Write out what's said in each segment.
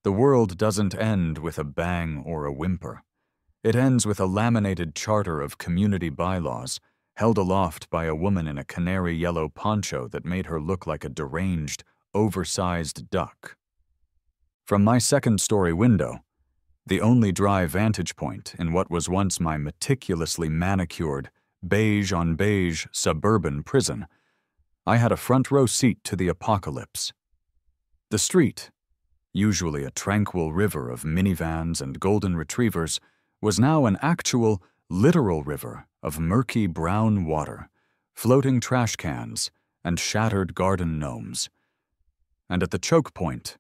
The world doesn't end with a bang or a whimper. It ends with a laminated charter of community bylaws held aloft by a woman in a canary yellow poncho that made her look like a deranged, oversized duck. From my second-story window, the only dry vantage point in what was once my meticulously manicured, beige-on-beige suburban prison, I had a front-row seat to the apocalypse. The street, usually a tranquil river of minivans and golden retrievers, was now an actual, literal river of murky brown water, floating trash cans, and shattered garden gnomes. And at the choke point,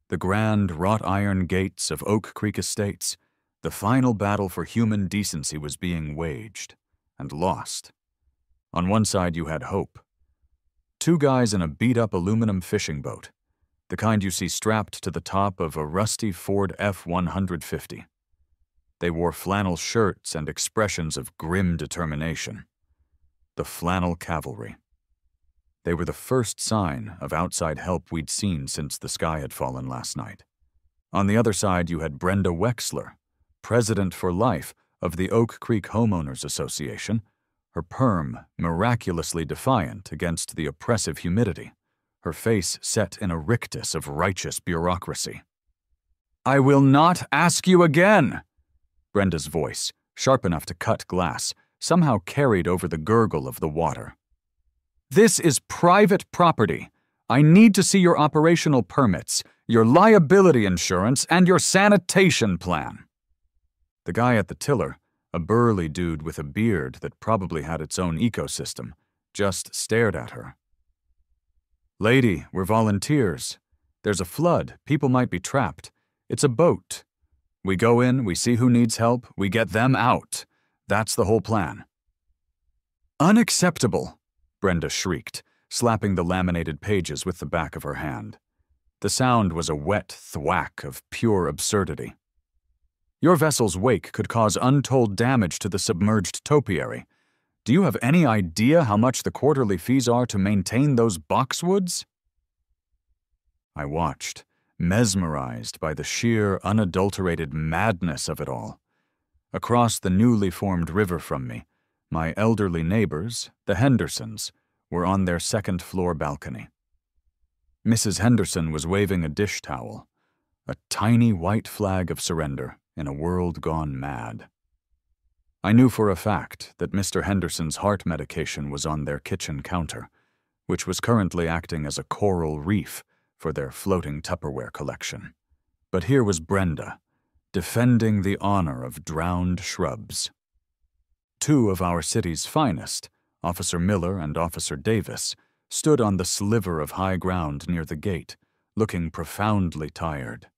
the grand wrought-iron gates of Oak Creek Estates, the final battle for human decency was being waged and lost. On one side you had hope. Two guys in a beat-up aluminum fishing boat, the kind you see strapped to the top of a rusty Ford F-150. They wore flannel shirts and expressions of grim determination. The flannel cavalry. They were the first sign of outside help we'd seen since the sky had fallen last night. On the other side, you had Brenda Wexler, president for life of the Oak Creek Homeowners Association, her perm miraculously defiant against the oppressive humidity, her face set in a rictus of righteous bureaucracy. "I will not ask you again!" Brenda's voice, sharp enough to cut glass, somehow carried over the gurgle of the water. "This is private property. I need to see your operational permits, your liability insurance, and your sanitation plan." The guy at the tiller, a burly dude with a beard that probably had its own ecosystem, just stared at her. "Lady, we're volunteers. There's a flood. People might be trapped. It's a boat. We go in, we see who needs help, we get them out. That's the whole plan." "Unacceptable!" Brenda shrieked, slapping the laminated pages with the back of her hand. The sound was a wet thwack of pure absurdity. "Your vessel's wake could cause untold damage to the submerged topiary. Do you have any idea how much the quarterly fees are to maintain those boxwoods?" I watched, mesmerized by the sheer, unadulterated madness of it all. Across the newly formed river from me, my elderly neighbors, the Hendersons, were on their second-floor balcony. Mrs. Henderson was waving a dish towel, a tiny white flag of surrender in a world gone mad. I knew for a fact that Mr. Henderson's heart medication was on their kitchen counter, which was currently acting as a coral reef for their floating Tupperware collection. But here was Brenda, defending the honor of drowned shrubs. Two of our city's finest, Officer Miller and Officer Davis, stood on the sliver of high ground near the gate, looking profoundly tired.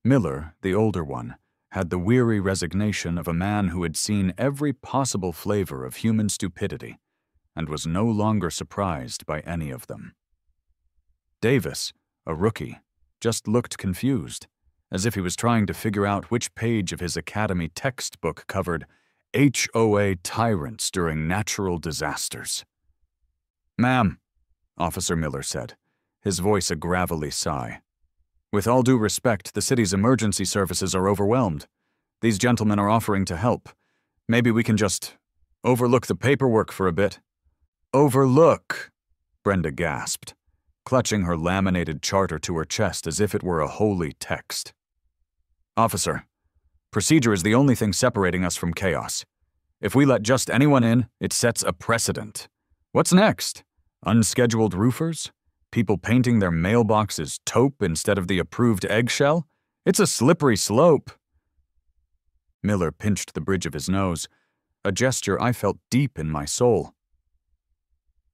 Miller, the older one, had the weary resignation of a man who had seen every possible flavor of human stupidity and was no longer surprised by any of them. Davis, a rookie, just looked confused, as if he was trying to figure out which page of his academy textbook covered HOA tyrants during natural disasters. "Ma'am," Officer Miller said, his voice a gravelly sigh. "With all due respect, the city's emergency services are overwhelmed. These gentlemen are offering to help. Maybe we can just overlook the paperwork for a bit." "Overlook," Brenda gasped, clutching her laminated charter to her chest as if it were a holy text. "Officer, procedure is the only thing separating us from chaos. If we let just anyone in, it sets a precedent. What's next? Unscheduled roofers? People painting their mailboxes taupe instead of the approved eggshell? It's a slippery slope." Miller pinched the bridge of his nose, a gesture I felt deep in my soul.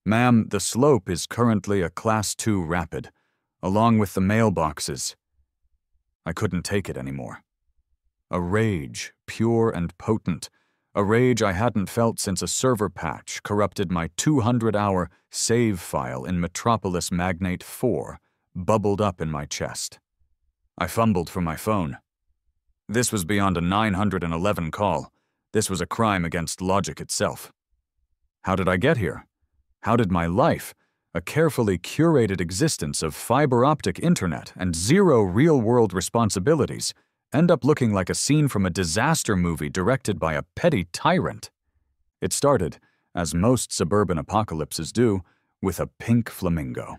"Ma'am, the slope is currently a Class 2 rapid, along with the mailboxes." I couldn't take it anymore. A rage, pure and potent, a rage I hadn't felt since a server patch corrupted my 200-hour save file in Metropolis Magnate 4, bubbled up in my chest. I fumbled for my phone. This was beyond a 911 call. This was a crime against logic itself. How did I get here? How did my life, a carefully curated existence of fiber optic internet and zero real-world responsibilities, end up looking like a scene from a disaster movie directed by a petty tyrant. It started, as most suburban apocalypses do, with a pink flamingo.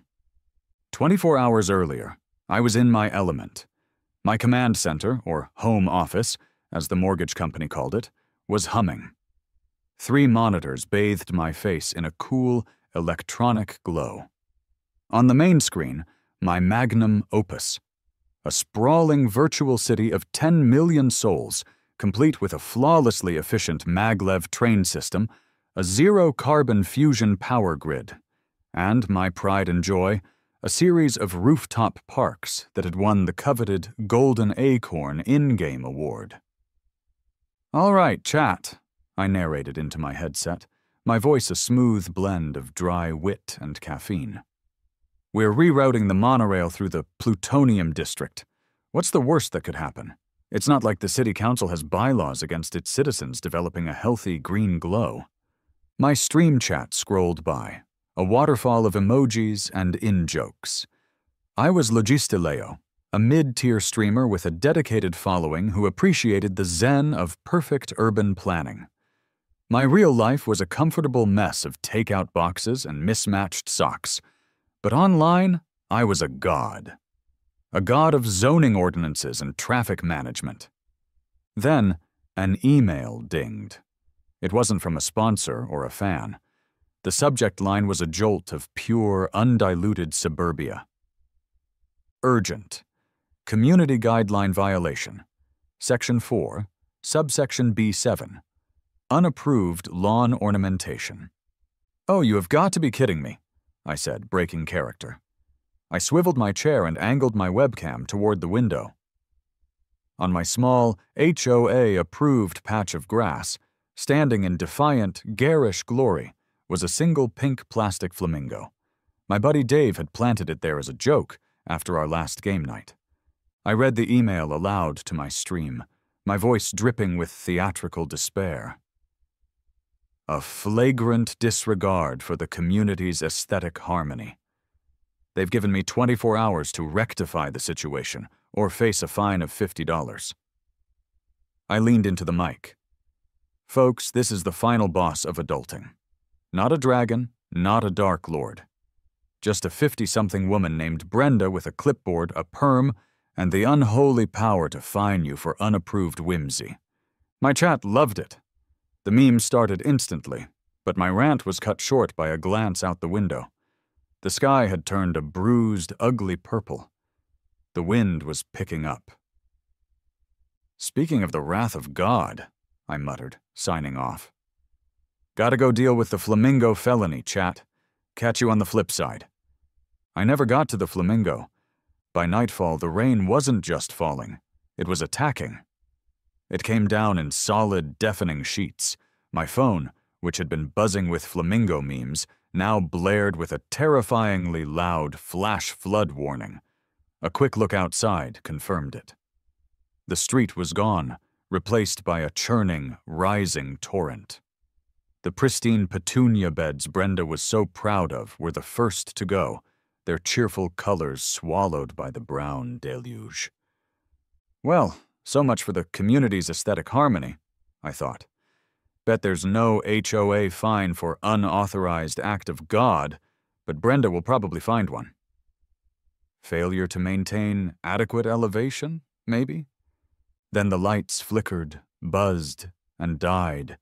24 hours earlier, I was in my element. My command center, or home office, as the mortgage company called it, was humming. 3 monitors bathed my face in a cool, electronic glow. On the main screen, my magnum opus, a sprawling virtual city of 10 million souls, complete with a flawlessly efficient maglev train system, a zero-carbon fusion power grid, and, my pride and joy, a series of rooftop parks that had won the coveted Golden Acorn in-game award. "All right, chat," I narrated into my headset, my voice a smooth blend of dry wit and caffeine. "We're rerouting the monorail through the Plutonium District. What's the worst that could happen? It's not like the city council has bylaws against its citizens developing a healthy green glow." My stream chat scrolled by, a waterfall of emojis and in-jokes. I was Logistileo, a mid-tier streamer with a dedicated following who appreciated the zen of perfect urban planning. My real life was a comfortable mess of takeout boxes and mismatched socks. But online, I was a god. A god of zoning ordinances and traffic management. Then, an email dinged. It wasn't from a sponsor or a fan. The subject line was a jolt of pure, undiluted suburbia. Urgent. Community Guideline Violation. Section 4, Subsection B7. Unapproved lawn ornamentation. "Oh, you have got to be kidding me," I said, breaking character. I swiveled my chair and angled my webcam toward the window. On my small, HOA-approved patch of grass, standing in defiant, garish glory, was a single pink plastic flamingo. My buddy Dave had planted it there as a joke after our last game night. I read the email aloud to my stream, my voice dripping with theatrical despair. A flagrant disregard for the community's aesthetic harmony. They've given me 24 hours to rectify the situation or face a fine of $50. I leaned into the mic. "Folks, this is the final boss of adulting. Not a dragon, not a dark lord. Just a 50-something woman named Brenda with a clipboard, a perm, and the unholy power to fine you for unapproved whimsy." My chat loved it. The meme started instantly, but my rant was cut short by a glance out the window. The sky had turned a bruised, ugly purple. The wind was picking up. "Speaking of the wrath of God," I muttered, signing off. "Gotta go deal with the flamingo felony, chat. Catch you on the flip side." I never got to the flamingo. By nightfall, the rain wasn't just falling. It was attacking. It came down in solid, deafening sheets. My phone, which had been buzzing with flamingo memes, now blared with a terrifyingly loud flash flood warning. A quick look outside confirmed it. The street was gone, replaced by a churning, rising torrent. The pristine petunia beds Brenda was so proud of were the first to go, their cheerful colors swallowed by the brown deluge. Well, so much for the community's aesthetic harmony, I thought. Bet there's no HOA fine for unauthorized act of God, but Brenda will probably find one. Failure to maintain adequate elevation, maybe? Then the lights flickered, buzzed, and died,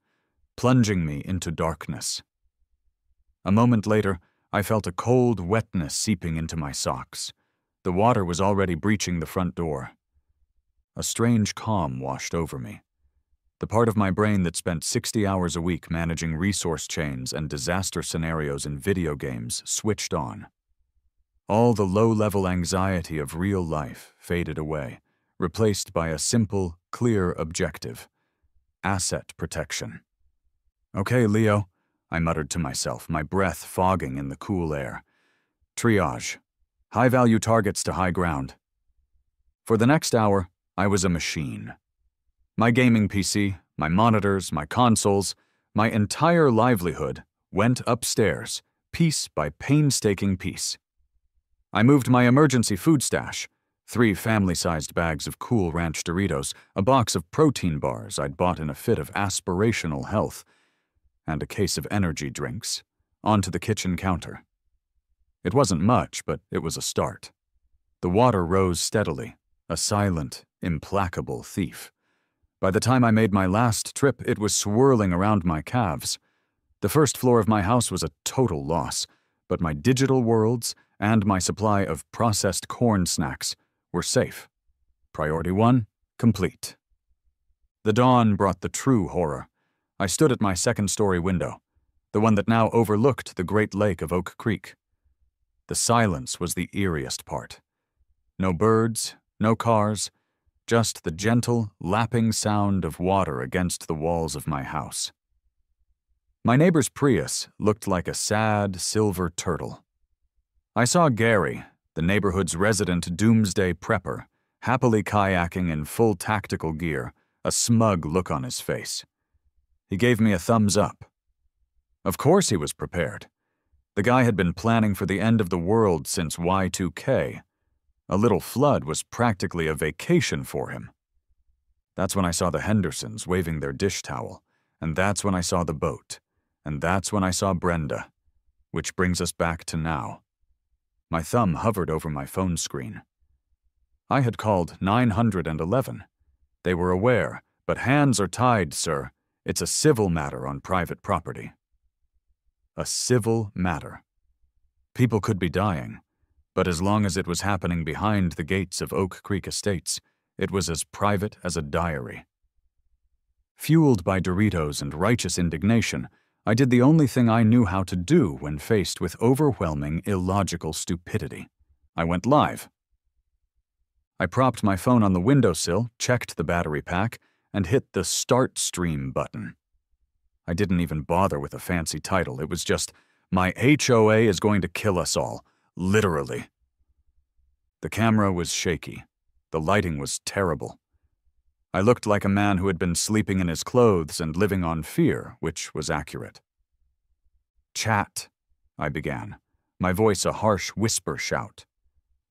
plunging me into darkness. A moment later, I felt a cold wetness seeping into my socks. The water was already breaching the front door. A strange calm washed over me. The part of my brain that spent 60 hours a week managing resource chains and disaster scenarios in video games switched on. All the low-level anxiety of real life faded away, replaced by a simple, clear objective: asset protection. "Okay, Leo," I muttered to myself, my breath fogging in the cool air. "Triage. High-value targets to high ground." For the next hour, I was a machine. My gaming PC, my monitors, my consoles, my entire livelihood went upstairs, piece by painstaking piece. I moved my emergency food stash, 3 family-sized bags of Cool Ranch Doritos, a box of protein bars I'd bought in a fit of aspirational health, and a case of energy drinks, onto the kitchen counter. It wasn't much, but it was a start. The water rose steadily, a silent, implacable thief. By the time I made my last trip, it was swirling around my calves. The first floor of my house was a total loss, but my digital worlds and my supply of processed corn snacks were safe. Priority 1, complete. The dawn brought the true horror. I stood at my second-story window, the one that now overlooked the Great Lake of Oak Creek. The silence was the eeriest part. No birds, no cars, just the gentle, lapping sound of water against the walls of my house. My neighbor's Prius looked like a sad, silver turtle. I saw Gary, the neighborhood's resident doomsday prepper, happily kayaking in full tactical gear, a smug look on his face. He gave me a thumbs up. Of course he was prepared. The guy had been planning for the end of the world since Y2K. A little flood was practically a vacation for him. That's when I saw the Hendersons waving their dish towel, and that's when I saw the boat, and that's when I saw Brenda, which brings us back to now. My thumb hovered over my phone screen. I had called 911. They were aware, but hands are tied, sir. It's a civil matter on private property. A civil matter. People could be dying, but as long as it was happening behind the gates of Oak Creek Estates, it was as private as a diary. Fueled by Doritos and righteous indignation, I did the only thing I knew how to do when faced with overwhelming, illogical stupidity. I went live. I propped my phone on the windowsill, checked the battery pack, and hit the Start Stream button. I didn't even bother with a fancy title. It was just, "My HOA is going to kill us all. Literally." The camera was shaky. The lighting was terrible. I looked like a man who had been sleeping in his clothes and living on fear, which was accurate. "Chat," I began, my voice a harsh whisper shout.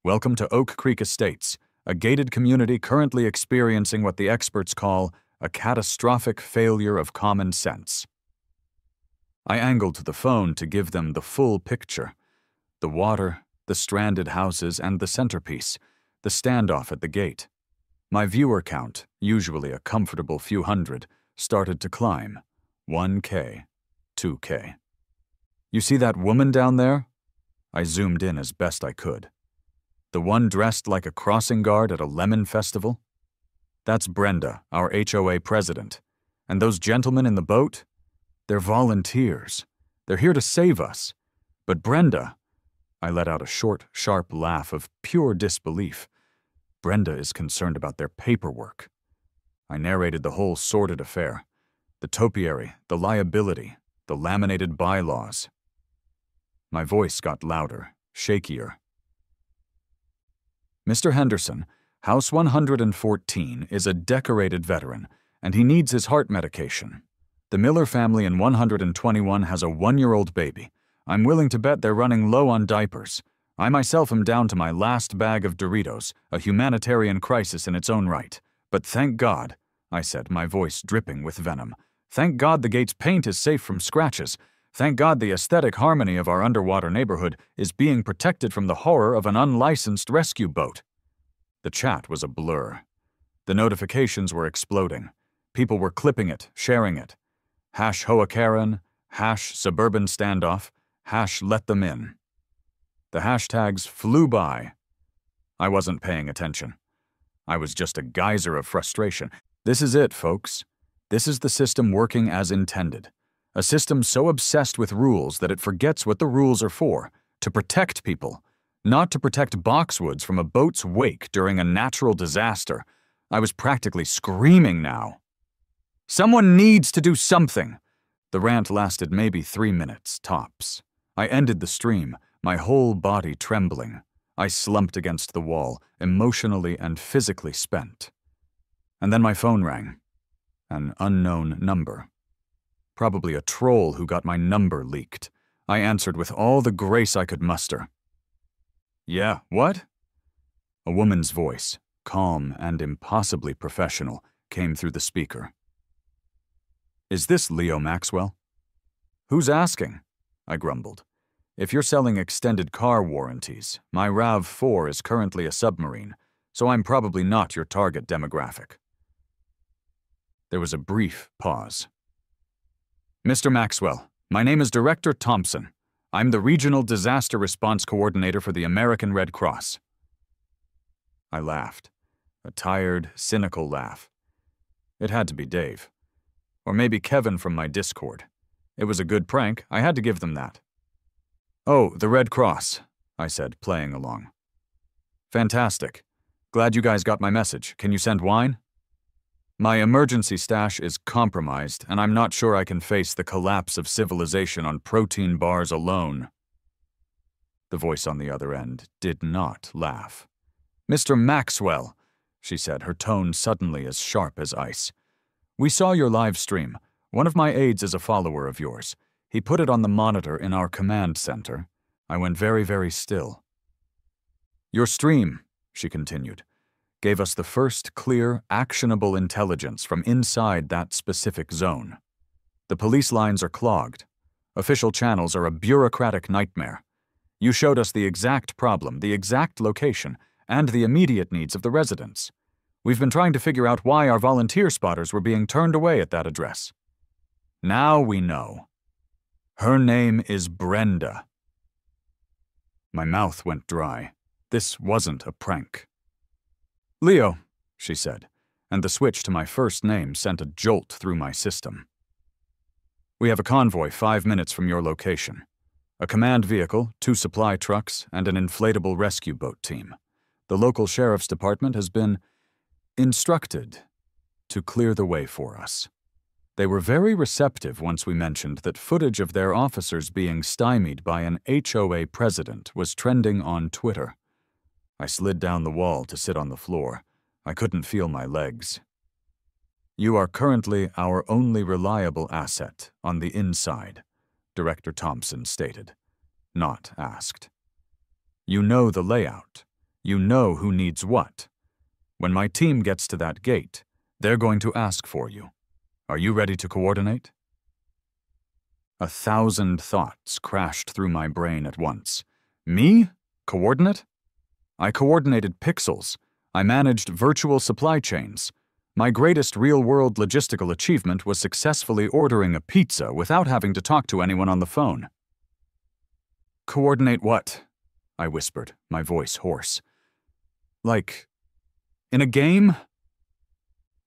"Welcome to Oak Creek Estates, a gated community currently experiencing what the experts call a catastrophic failure of common sense." I angled the phone to give them the full picture. The water, the stranded houses, and the centerpiece, the standoff at the gate. My viewer count, usually a comfortable few hundred, started to climb. 1K, 2K. "You see that woman down there?" I zoomed in as best I could. "The one dressed like a crossing guard at a lemon festival? That's Brenda, our HOA president. And those gentlemen in the boat? They're volunteers. They're here to save us. But Brenda," I let out a short, sharp laugh of pure disbelief, "Brenda is concerned about their paperwork." I narrated the whole sordid affair, the topiary, the liability, the laminated bylaws. My voice got louder, shakier. "Mr. Henderson, House 114 is a decorated veteran, and he needs his heart medication. The Miller family in 121 has a 1-year-old baby. I'm willing to bet they're running low on diapers. I myself am down to my last bag of Doritos, a humanitarian crisis in its own right. But thank God," I said, my voice dripping with venom, "thank God the gate's paint is safe from scratches. Thank God the aesthetic harmony of our underwater neighborhood is being protected from the horror of an unlicensed rescue boat." The chat was a blur. The notifications were exploding. People were clipping it, sharing it. #HoaKaren, #Suburban Standoff, #Let Them In. The hashtags flew by. I wasn't paying attention. I was just a geyser of frustration. This is it, folks. This is the system working as intended. A system so obsessed with rules that it forgets what the rules are for, to protect people, not to protect boxwoods from a boat's wake during a natural disaster. I was practically screaming now. "Someone needs to do something!" The rant lasted maybe 3 minutes, tops. I ended the stream, my whole body trembling. I slumped against the wall, emotionally and physically spent. And then my phone rang. An unknown number. Probably a troll who got my number leaked. I answered with all the grace I could muster. Yeah, what? A woman's voice, calm and impossibly professional, came through the speaker. Is this Leo Maxwell? Who's asking? I grumbled. If you're selling extended car warranties, my RAV4 is currently a submarine, so I'm probably not your target demographic. There was a brief pause. Mr. Maxwell, my name is Director Thompson. I'm the Regional Disaster Response Coordinator for the American Red Cross. I laughed, a tired, cynical laugh. It had to be Dave. Or maybe Kevin from my Discord. It was a good prank, I had to give them that. Oh, the Red Cross, I said, playing along. Fantastic. Glad you guys got my message. Can you send wine? My emergency stash is compromised, and I'm not sure I can face the collapse of civilization on protein bars alone. The voice on the other end did not laugh. Mr. Maxwell, she said, her tone suddenly as sharp as ice. We saw your live stream. One of my aides is a follower of yours. He put it on the monitor in our command center. I went very, very still. Your stream, she continued, gave us the first clear, actionable intelligence from inside that specific zone. The police lines are clogged. Official channels are a bureaucratic nightmare. You showed us the exact problem, the exact location, and the immediate needs of the residents. We've been trying to figure out why our volunteer spotters were being turned away at that address. Now we know. Her name is Brenda. My mouth went dry. This wasn't a prank. Leo, she said, and the switch to my first name sent a jolt through my system. We have a convoy 5 minutes from your location. A command vehicle, 2 supply trucks, and an inflatable rescue boat team. The local sheriff's department has been instructed to clear the way for us. They were very receptive once we mentioned that footage of their officers being stymied by an HOA president was trending on Twitter. I slid down the wall to sit on the floor. I couldn't feel my legs. You are currently our only reliable asset on the inside, Director Thompson stated, not asked. You know the layout. You know who needs what. When my team gets to that gate, they're going to ask for you. Are you ready to coordinate? 1,000 thoughts crashed through my brain at once. Me? Coordinate? I coordinated pixels. I managed virtual supply chains. My greatest real-world logistical achievement was successfully ordering a pizza without having to talk to anyone on the phone. Coordinate what? I whispered, my voice hoarse. Like, in a game?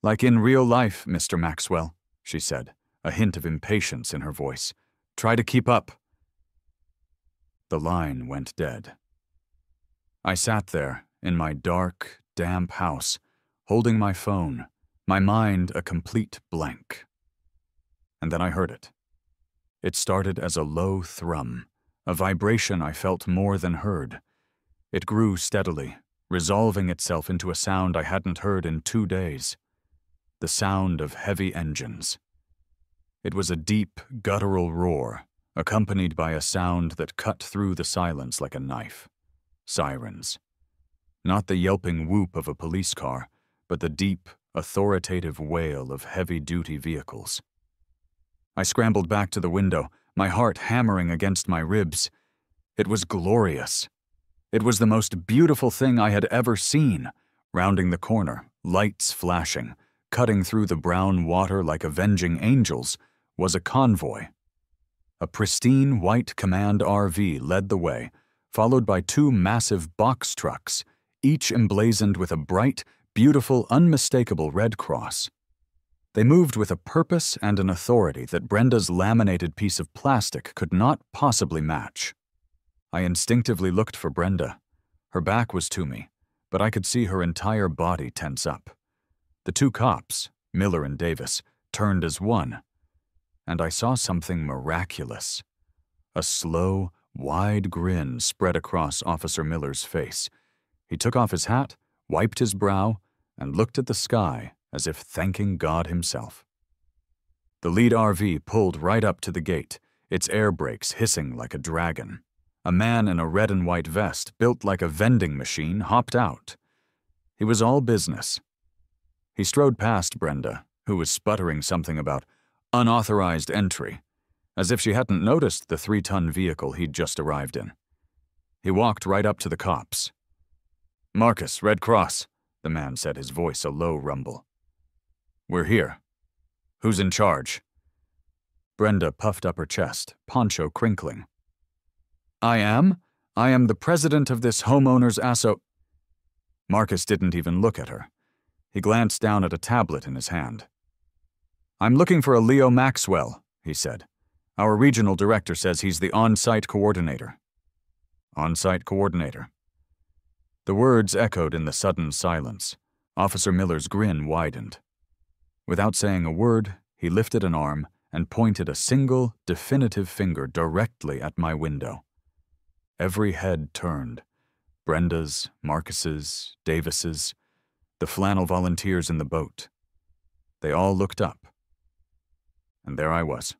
Like in real life, Mr. Maxwell, she said, a hint of impatience in her voice. Try to keep up. The line went dead. I sat there in my dark, damp house, holding my phone, my mind a complete blank. And then I heard it. It started as a low thrum, a vibration I felt more than heard. It grew steadily, resolving itself into a sound I hadn't heard in 2 days. The sound of heavy engines. It was a deep, guttural roar, accompanied by a sound that cut through the silence like a knife. Sirens. Not the yelping whoop of a police car, but the deep, authoritative wail of heavy-duty vehicles. I scrambled back to the window, my heart hammering against my ribs. It was glorious. It was the most beautiful thing I had ever seen. Rounding the corner, lights flashing, cutting through the brown water like avenging angels, was a convoy. A pristine white command RV led the way, followed by 2 massive box trucks, each emblazoned with a bright, beautiful, unmistakable red cross. They moved with a purpose and an authority that Brenda's laminated piece of plastic could not possibly match. I instinctively looked for Brenda. Her back was to me, but I could see her entire body tense up. The 2 cops, Miller and Davis, turned as one, and I saw something miraculous. A slow, wide grin spread across Officer Miller's face. He took off his hat, wiped his brow, and looked at the sky as if thanking God himself. The lead RV pulled right up to the gate, its air brakes hissing like a dragon. A man in a red and white vest, built like a vending machine, hopped out. He was all business. He strode past Brenda, who was sputtering something about unauthorized entry, as if she hadn't noticed the 3-ton vehicle he'd just arrived in. He walked right up to the cops. "Marcus, Red Cross," the man said, his voice a low rumble. "We're here. Who's in charge?" Brenda puffed up her chest, poncho crinkling. I am the president of this homeowners asso—" Marcus didn't even look at her. He glanced down at a tablet in his hand. "I'm looking for a Leo Maxwell," he said. "Our regional director says he's the on-site coordinator." On-site coordinator. The words echoed in the sudden silence. Officer Miller's grin widened. Without saying a word, he lifted an arm and pointed a single, definitive finger directly at my window. Every head turned. Brenda's, Marcus's, Davis's, the flannel volunteers in the boat. They all looked up. And there I was.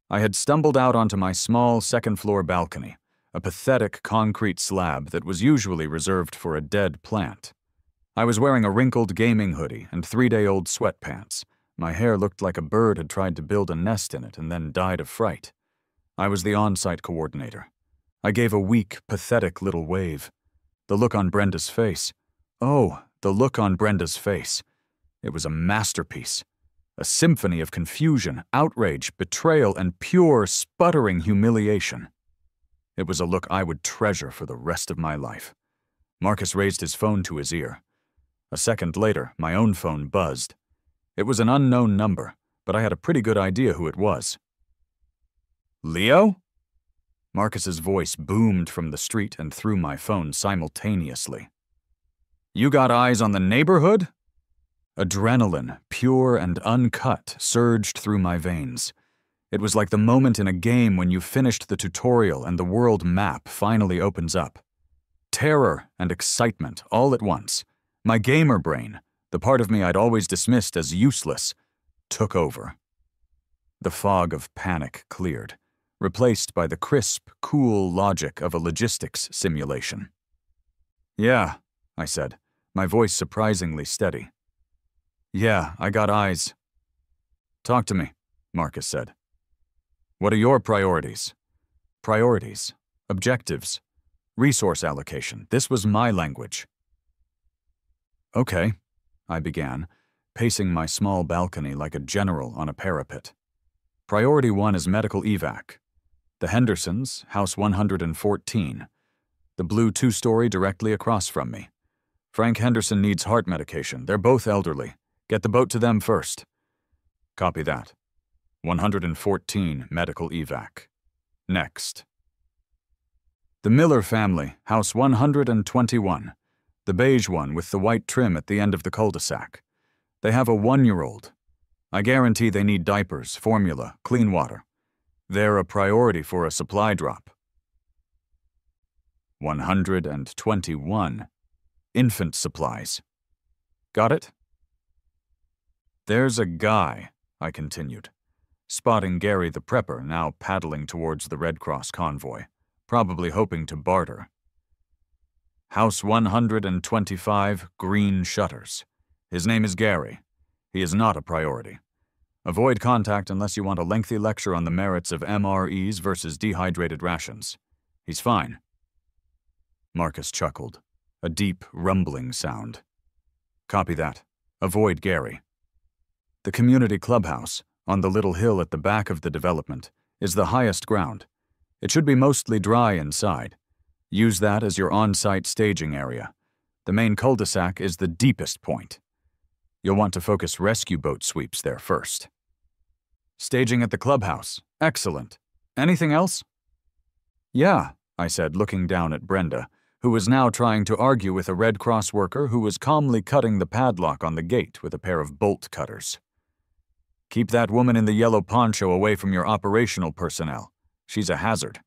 I had stumbled out onto my small second-floor balcony, a pathetic concrete slab that was usually reserved for a dead plant. I was wearing a wrinkled gaming hoodie and 3-day-old sweatpants. My hair looked like a bird had tried to build a nest in it and then died of fright. I was the on-site coordinator. I gave a weak, pathetic little wave. The look on Brenda's face. Oh, the look on Brenda's face. It was a masterpiece. A symphony of confusion, outrage, betrayal, and pure, sputtering humiliation. It was a look I would treasure for the rest of my life. Marcus raised his phone to his ear. A second later, my own phone buzzed. It was an unknown number, but I had a pretty good idea who it was. "Leo?" Marcus's voice boomed from the street and through my phone simultaneously. "You got eyes on the neighborhood?" Adrenaline, pure and uncut, surged through my veins. It was like the moment in a game when you've finished the tutorial and the world map finally opens up. Terror and excitement all at once. My gamer brain, the part of me I'd always dismissed as useless, took over. The fog of panic cleared, replaced by the crisp, cool logic of a logistics simulation. "Yeah," I said, my voice surprisingly steady. "Yeah, I got eyes." "Talk to me," Marcus said. "What are your priorities?" Priorities, objectives, resource allocation. This was my language. "Okay," I began, pacing my small balcony like a general on a parapet. "Priority 1 is medical evac. The Hendersons, house 114. The blue 2-story directly across from me. Frank Henderson needs heart medication. They're both elderly. Get the boat to them first." "Copy that. 114 medical evac. Next." The Miller family, house 121. The beige one with the white trim at the end of the cul-de-sac. They have a 1-year-old. I guarantee they need diapers, formula, clean water. They're a priority for a supply drop. 121. Infant supplies. Got it? "There's a guy," I continued, spotting Gary the prepper now paddling towards the Red Cross convoy, probably hoping to barter. "House 125, green shutters. His name is Gary. He is not a priority. Avoid contact unless you want a lengthy lecture on the merits of MREs versus dehydrated rations. He's fine." Marcus chuckled, a deep, rumbling sound. "Copy that. Avoid Gary." The community clubhouse, on the little hill at the back of the development, is the highest ground. It should be mostly dry inside. Use that as your on-site staging area. The main cul-de-sac is the deepest point. You'll want to focus rescue boat sweeps there first. "Staging at the clubhouse. Excellent. Anything else?" "Yeah," I said, looking down at Brenda, who was now trying to argue with a Red Cross worker who was calmly cutting the padlock on the gate with a pair of bolt cutters. "Keep that woman in the yellow poncho away from your operational personnel. She's a hazard."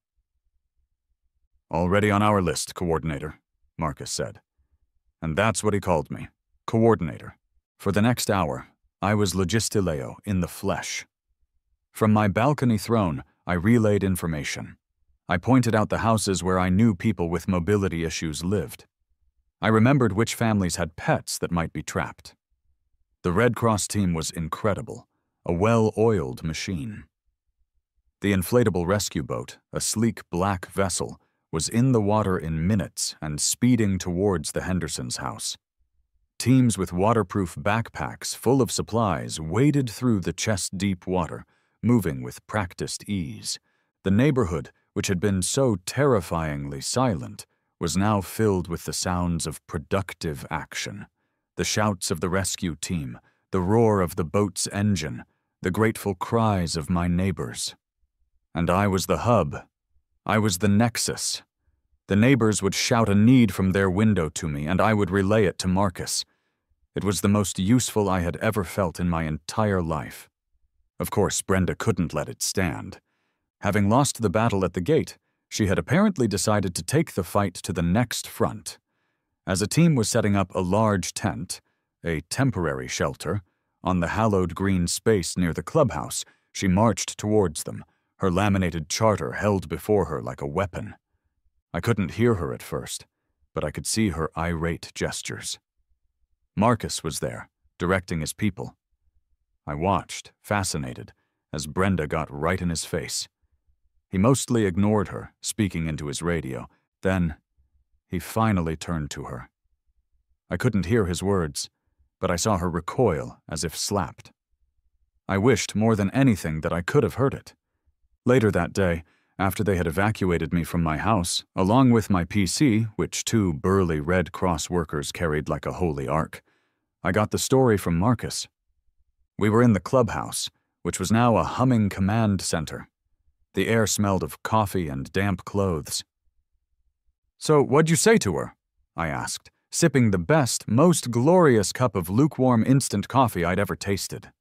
"Already on our list, Coordinator," Marcus said. And that's what he called me, Coordinator. For the next hour, I was Logistileo in the flesh. From my balcony throne, I relayed information. I pointed out the houses where I knew people with mobility issues lived. I remembered which families had pets that might be trapped. The Red Cross team was incredible, a well-oiled machine. The inflatable rescue boat, a sleek black vessel, was in the water in minutes and speeding towards the Hendersons' house. Teams with waterproof backpacks full of supplies waded through the chest-deep water, moving with practiced ease. The neighborhood, which had been so terrifyingly silent, was now filled with the sounds of productive action. The shouts of the rescue team, the roar of the boat's engine, the grateful cries of my neighbors. And I was the hub. I was the nexus. The neighbors would shout a need from their window to me, and I would relay it to Marcus. It was the most useful I had ever felt in my entire life. Of course, Brenda couldn't let it stand. Having lost the battle at the gate, she had apparently decided to take the fight to the next front. As a team was setting up a large tent, a temporary shelter, on the hallowed green space near the clubhouse, she marched towards them, her laminated charter held before her like a weapon. I couldn't hear her at first, but I could see her irate gestures. Marcus was there, directing his people. I watched, fascinated, as Brenda got right in his face. He mostly ignored her, speaking into his radio. Then, he finally turned to her. I couldn't hear his words, but I saw her recoil as if slapped. I wished more than anything that I could have heard it. Later that day, after they had evacuated me from my house, along with my PC, which two burly Red Cross workers carried like a holy ark, I got the story from Marcus. We were in the clubhouse, which was now a humming command center. The air smelled of coffee and damp clothes. "So what'd you say to her?" I asked, sipping the best, most glorious cup of lukewarm instant coffee I'd ever tasted.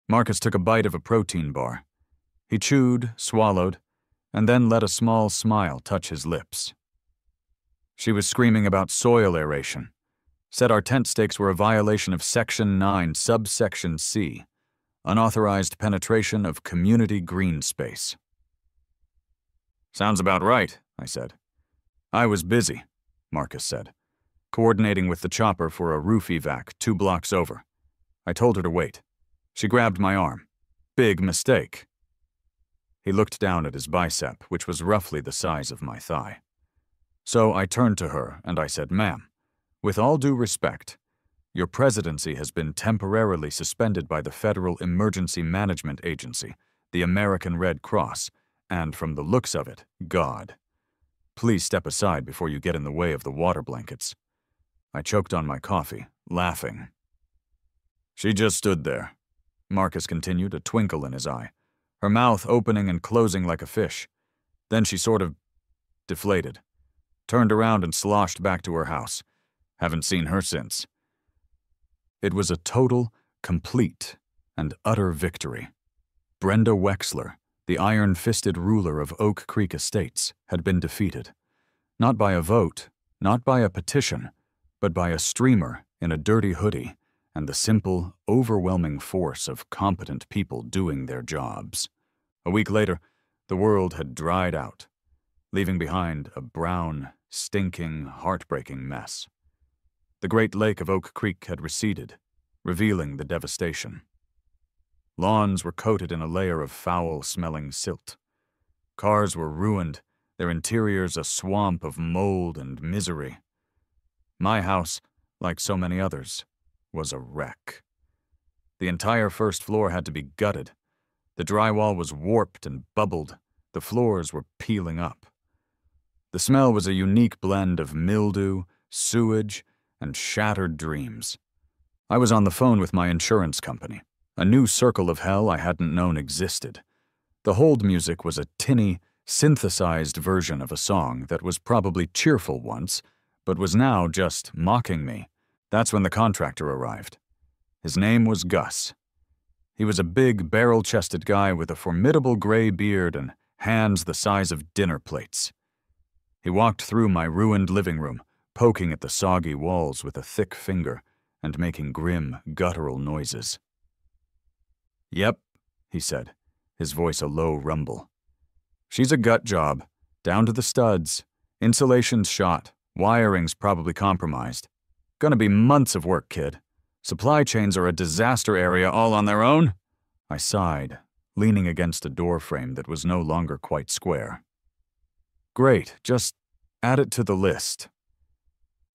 Marcus took a bite of a protein bar. He chewed, swallowed, and then let a small smile touch his lips. She was screaming about soil aeration, said our tent stakes were a violation of Section 9, Subsection C, unauthorized penetration of community green space. "Sounds about right," I said. "I was busy," Marcus said, coordinating with the chopper for a roof evac 2 blocks over. I told her to wait. She grabbed my arm. "Big mistake." He looked down at his bicep, which was roughly the size of my thigh. So I turned to her and I said, "Ma'am, with all due respect, your presidency has been temporarily suspended by the Federal Emergency Management Agency, the American Red Cross, and from the looks of it, God. Please step aside before you get in the way of the water blankets." I choked on my coffee, laughing. "She just stood there," Marcus continued, a twinkle in his eye, her mouth opening and closing like a fish. Then she sort of deflated, turned around and sloshed back to her house. Haven't seen her since. It was a total, complete, and utter victory. Brenda Wexler, the iron-fisted ruler of Oak Creek Estates, had been defeated. Not by a vote, not by a petition, but by a streamer in a dirty hoodie and the simple, overwhelming force of competent people doing their jobs. A week later, the world had dried out, leaving behind a brown, stinking, heartbreaking mess. The Great Lake of Oak Creek had receded, revealing the devastation. Lawns were coated in a layer of foul-smelling silt. Cars were ruined, their interiors a swamp of mold and misery. My house, like so many others, was a wreck. The entire first floor had to be gutted. The drywall was warped and bubbled. The floors were peeling up. The smell was a unique blend of mildew, sewage, and shattered dreams. I was on the phone with my insurance company, a new circle of hell I hadn't known existed. The hold music was a tinny, synthesized version of a song that was probably cheerful once, but was now just mocking me. That's when the contractor arrived. His name was Gus. He was a big, barrel-chested guy with a formidable gray beard and hands the size of dinner plates. He walked through my ruined living room, poking at the soggy walls with a thick finger and making grim, guttural noises. "Yep," he said, his voice a low rumble. She's a gut job, down to the studs. Insulation's shot, wiring's probably compromised. Gonna be months of work, kid. Supply chains are a disaster area all on their own. I sighed, leaning against a door frame that was no longer quite square. Great, just add it to the list.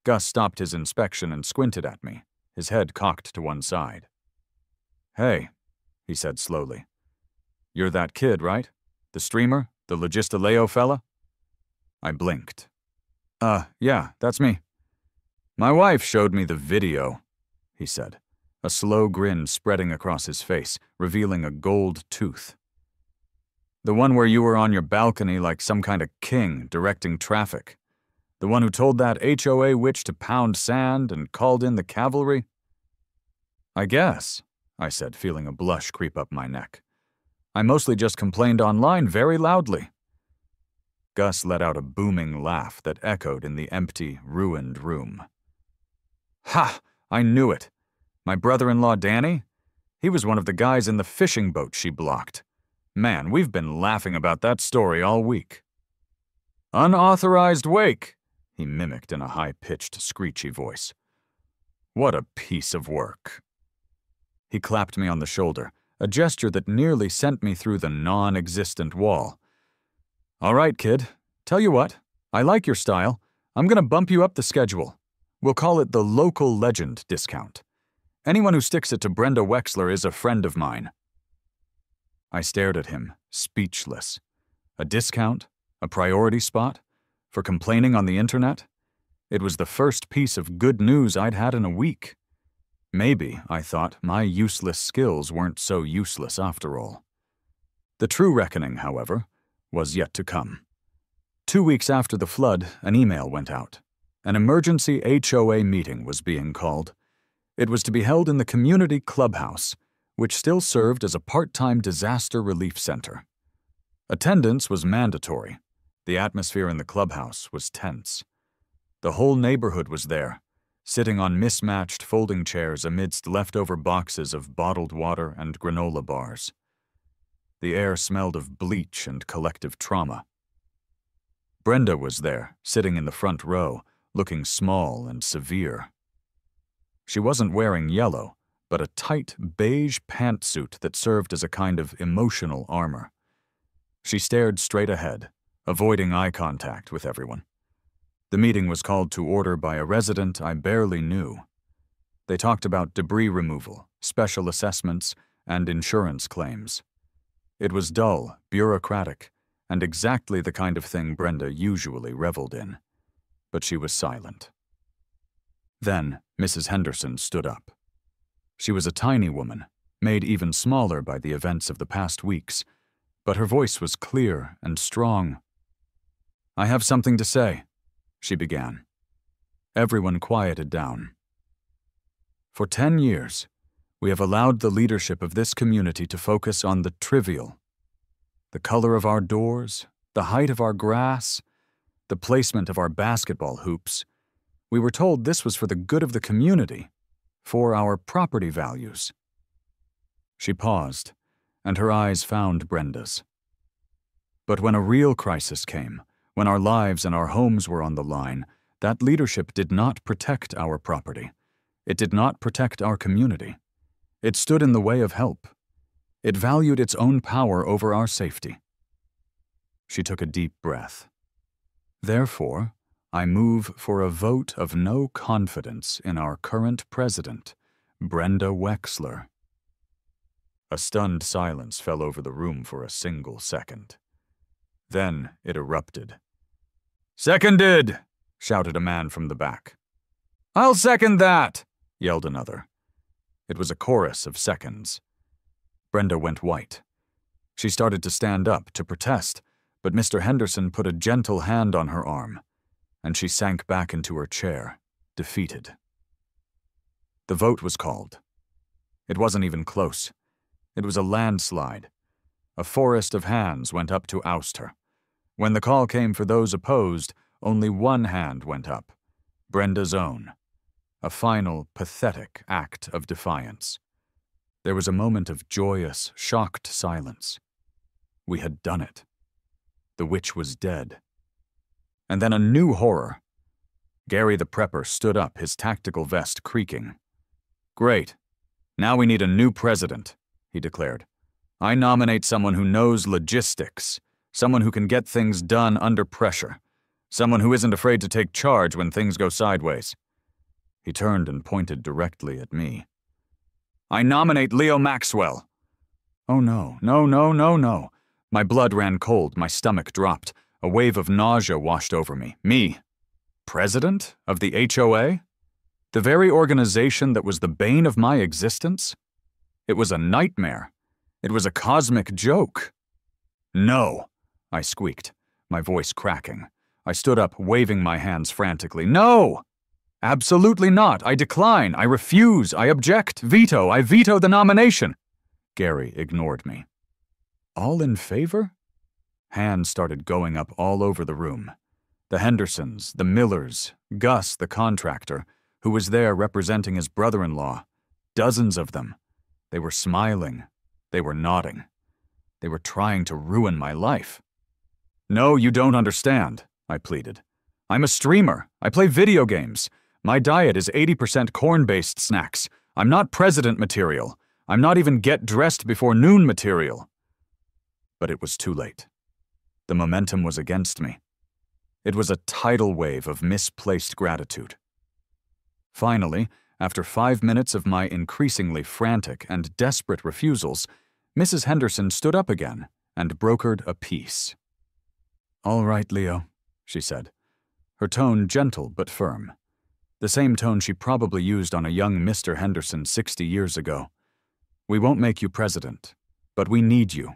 Gus stopped his inspection and squinted at me, his head cocked to one side. Hey, he said slowly. You're that kid, right? The streamer? The Logistaleo fella? I blinked. Yeah, that's me. My wife showed me the video, he said, a slow grin spreading across his face, revealing a gold tooth. The one where you were on your balcony like some kind of king directing traffic. The one who told that HOA witch to pound sand and called in the cavalry? I guess, I said, feeling a blush creep up my neck. I mostly just complained online very loudly. Gus let out a booming laugh that echoed in the empty, ruined room. Ha! I knew it. My brother-in-law Danny? He was one of the guys in the fishing boat she blocked. Man, we've been laughing about that story all week. Unauthorized wake, he mimicked in a high-pitched, screechy voice. What a piece of work. He clapped me on the shoulder, a gesture that nearly sent me through the non-existent wall. All right, kid. Tell you what, I like your style. I'm gonna bump you up the schedule. We'll call it the local legend discount. Anyone who sticks it to Brenda Wexler is a friend of mine. I stared at him, speechless. A discount? A priority spot? For complaining on the internet? It was the first piece of good news I'd had in a week. Maybe, I thought, my useless skills weren't so useless after all. The true reckoning, however, was yet to come. 2 weeks after the flood, an email went out. An emergency HOA meeting was being called. It was to be held in the community clubhouse, which still served as a part-time disaster relief center. Attendance was mandatory. The atmosphere in the clubhouse was tense. The whole neighborhood was there, sitting on mismatched folding chairs amidst leftover boxes of bottled water and granola bars. The air smelled of bleach and collective trauma. Brenda was there, sitting in the front row, looking small and severe. She wasn't wearing yellow, but a tight beige pantsuit that served as a kind of emotional armor. She stared straight ahead, avoiding eye contact with everyone. The meeting was called to order by a resident I barely knew. They talked about debris removal, special assessments, and insurance claims. It was dull, bureaucratic, and exactly the kind of thing Brenda usually reveled in. But she was silent. Then Mrs. Henderson stood up. She was a tiny woman, made even smaller by the events of the past weeks, but her voice was clear and strong. I have something to say, she began. Everyone quieted down. For 10 years, we have allowed the leadership of this community to focus on the trivial. The color of our doors, the height of our grass, the placement of our basketball hoops. We were told this was for the good of the community, for our property values. She paused, and her eyes found Brenda's. But when a real crisis came, when our lives and our homes were on the line, that leadership did not protect our property. It did not protect our community. It stood in the way of help. It valued its own power over our safety. She took a deep breath. Therefore, I move for a vote of no confidence in our current president, Brenda Wexler. A stunned silence fell over the room for a single second. Then it erupted. "Seconded!" shouted a man from the back. "I'll second that!" yelled another. It was a chorus of seconds. Brenda went white. She started to stand up to protest, but Mr. Henderson put a gentle hand on her arm, and she sank back into her chair, defeated. The vote was called. It wasn't even close. It was a landslide. A forest of hands went up to oust her. When the call came for those opposed, only one hand went up, Brenda's own. A final, pathetic act of defiance. There was a moment of joyous, shocked silence. We had done it. The witch was dead. And then a new horror. Gary the Prepper stood up, his tactical vest creaking. "Great. Now we need a new president," he declared. "I nominate someone who knows logistics, someone who can get things done under pressure, someone who isn't afraid to take charge when things go sideways." He turned and pointed directly at me. "I nominate Leo Maxwell." Oh no, no, no, no, no. My blood ran cold, my stomach dropped. A wave of nausea washed over me. Me, president of the HOA? The very organization that was the bane of my existence? It was a nightmare. It was a cosmic joke. "No," I squeaked, my voice cracking. I stood up, waving my hands frantically. "No! Absolutely not! I decline! I refuse! I object! Veto! I veto the nomination!" Gary ignored me. All in favor? Hands started going up all over the room. The Hendersons, the Millers, Gus, the contractor, who was there representing his brother-in-law. Dozens of them. They were smiling. They were nodding. They were trying to ruin my life. "No, you don't understand," I pleaded. "I'm a streamer. I play video games. My diet is 80% corn-based snacks. I'm not president material. I'm not even get dressed before noon material." But it was too late. The momentum was against me. It was a tidal wave of misplaced gratitude. Finally, after 5 minutes of my increasingly frantic and desperate refusals, Mrs. Henderson stood up again and brokered a peace. "All right, Leo," she said, her tone gentle but firm. The same tone she probably used on a young Mr. Henderson 60 years ago. "We won't make you president, but we need you.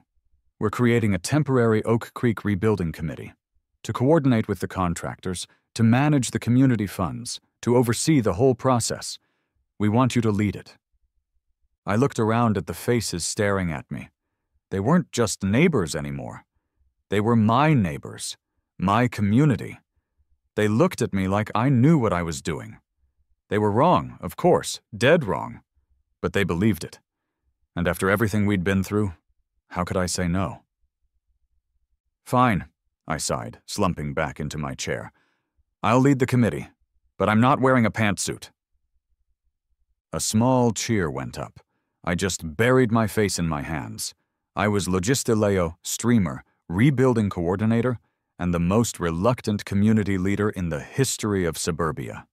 We're creating a temporary Oak Creek rebuilding committee to coordinate with the contractors, to manage the community funds, to oversee the whole process. We want you to lead it." I looked around at the faces staring at me. They weren't just neighbors anymore. They were my neighbors, my community. They looked at me like I knew what I was doing. They were wrong, of course, dead wrong, but they believed it. And after everything we'd been through, how could I say no? "Fine," I sighed, slumping back into my chair. "I'll lead the committee, but I'm not wearing a pantsuit." A small cheer went up. I just buried my face in my hands. I was Logistileo, streamer, rebuilding coordinator, and the most reluctant community leader in the history of suburbia.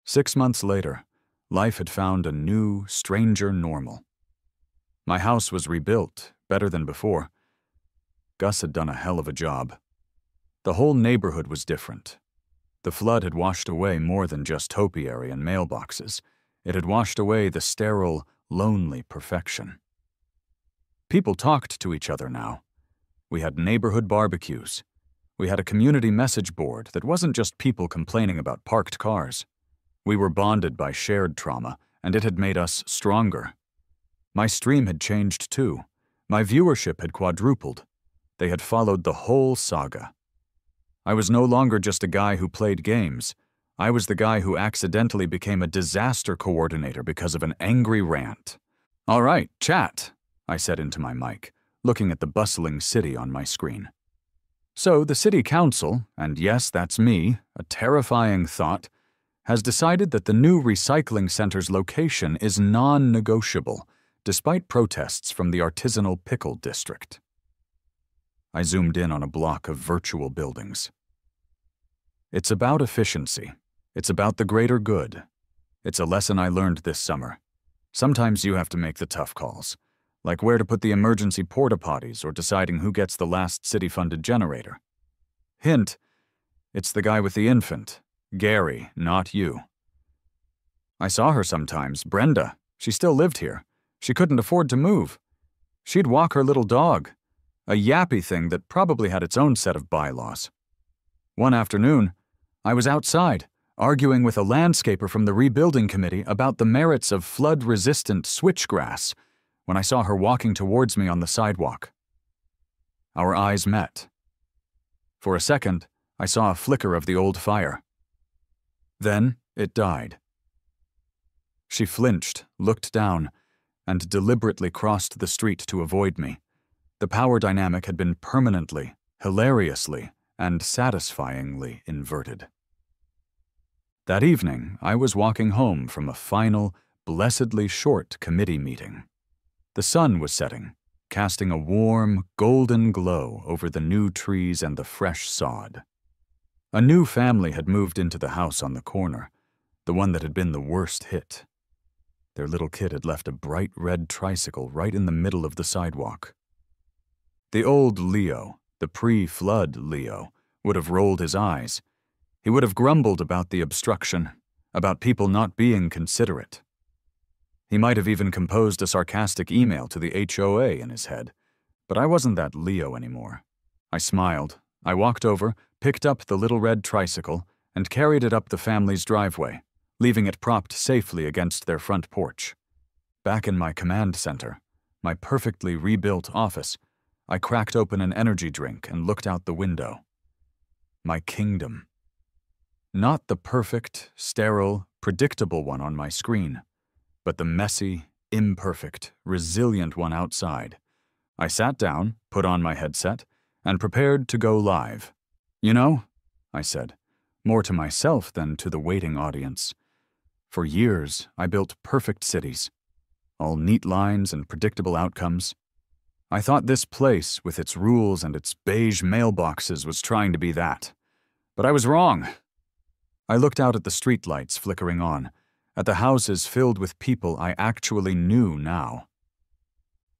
6 months later, life had found a new, stranger normal. My house was rebuilt, better than before. Gus had done a hell of a job. The whole neighborhood was different. The flood had washed away more than just topiary and mailboxes. It had washed away the sterile, lonely perfection. People talked to each other now. We had neighborhood barbecues. We had a community message board that wasn't just people complaining about parked cars. We were bonded by shared trauma, and it had made us stronger. My stream had changed too. My viewership had quadrupled. They had followed the whole saga. I was no longer just a guy who played games. I was the guy who accidentally became a disaster coordinator because of an angry rant. "All right, chat," I said into my mic, looking at the bustling city on my screen. "So the city council, and yes, that's me, a terrifying thought, has decided that the new recycling center's location is non-negotiable, despite protests from the artisanal pickle district." I zoomed in on a block of virtual buildings. It's about efficiency. It's about the greater good. It's a lesson I learned this summer. Sometimes you have to make the tough calls, like where to put the emergency porta-potties or deciding who gets the last city-funded generator. Hint, it's the guy with the infant, Gary, not you. I saw her sometimes, Brenda. She still lived here. She couldn't afford to move. She'd walk her little dog, a yappy thing that probably had its own set of bylaws. One afternoon, I was outside, arguing with a landscaper from the rebuilding committee about the merits of flood-resistant switchgrass, when I saw her walking towards me on the sidewalk. Our eyes met. For a second, I saw a flicker of the old fire. Then it died. She flinched, looked down, and deliberately crossed the street to avoid me. The power dynamic had been permanently, hilariously, and satisfyingly inverted. That evening, I was walking home from a final, blessedly short committee meeting. The sun was setting, casting a warm, golden glow over the new trees and the fresh sod. A new family had moved into the house on the corner, the one that had been the worst hit. Their little kid had left a bright red tricycle right in the middle of the sidewalk. The old Leo, the pre-flood Leo, would have rolled his eyes. He would have grumbled about the obstruction, about people not being considerate. He might have even composed a sarcastic email to the HOA in his head, but I wasn't that Leo anymore. I smiled. I walked over, picked up the little red tricycle, and carried it up the family's driveway, leaving it propped safely against their front porch. Back in my command center, my perfectly rebuilt office, I cracked open an energy drink and looked out the window. My kingdom. Not the perfect, sterile, predictable one on my screen, but the messy, imperfect, resilient one outside. I sat down, put on my headset, and prepared to go live. "You know," I said, more to myself than to the waiting audience, "for years I built perfect cities, all neat lines and predictable outcomes. I thought this place, with its rules and its beige mailboxes, was trying to be that. But I was wrong." I looked out at the streetlights flickering on, at the houses filled with people I actually knew now.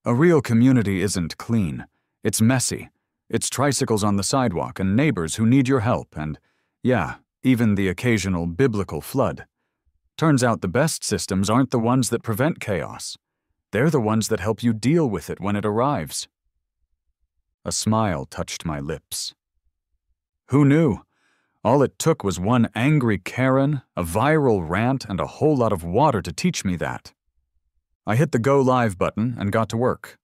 A real community isn't clean. It's messy. It's tricycles on the sidewalk and neighbors who need your help and, yeah, even the occasional biblical flood. Turns out the best systems aren't the ones that prevent chaos. They're the ones that help you deal with it when it arrives. A smile touched my lips. Who knew? All it took was one angry Karen, a viral rant, and a whole lot of water to teach me that. I hit the Go Live button and got to work.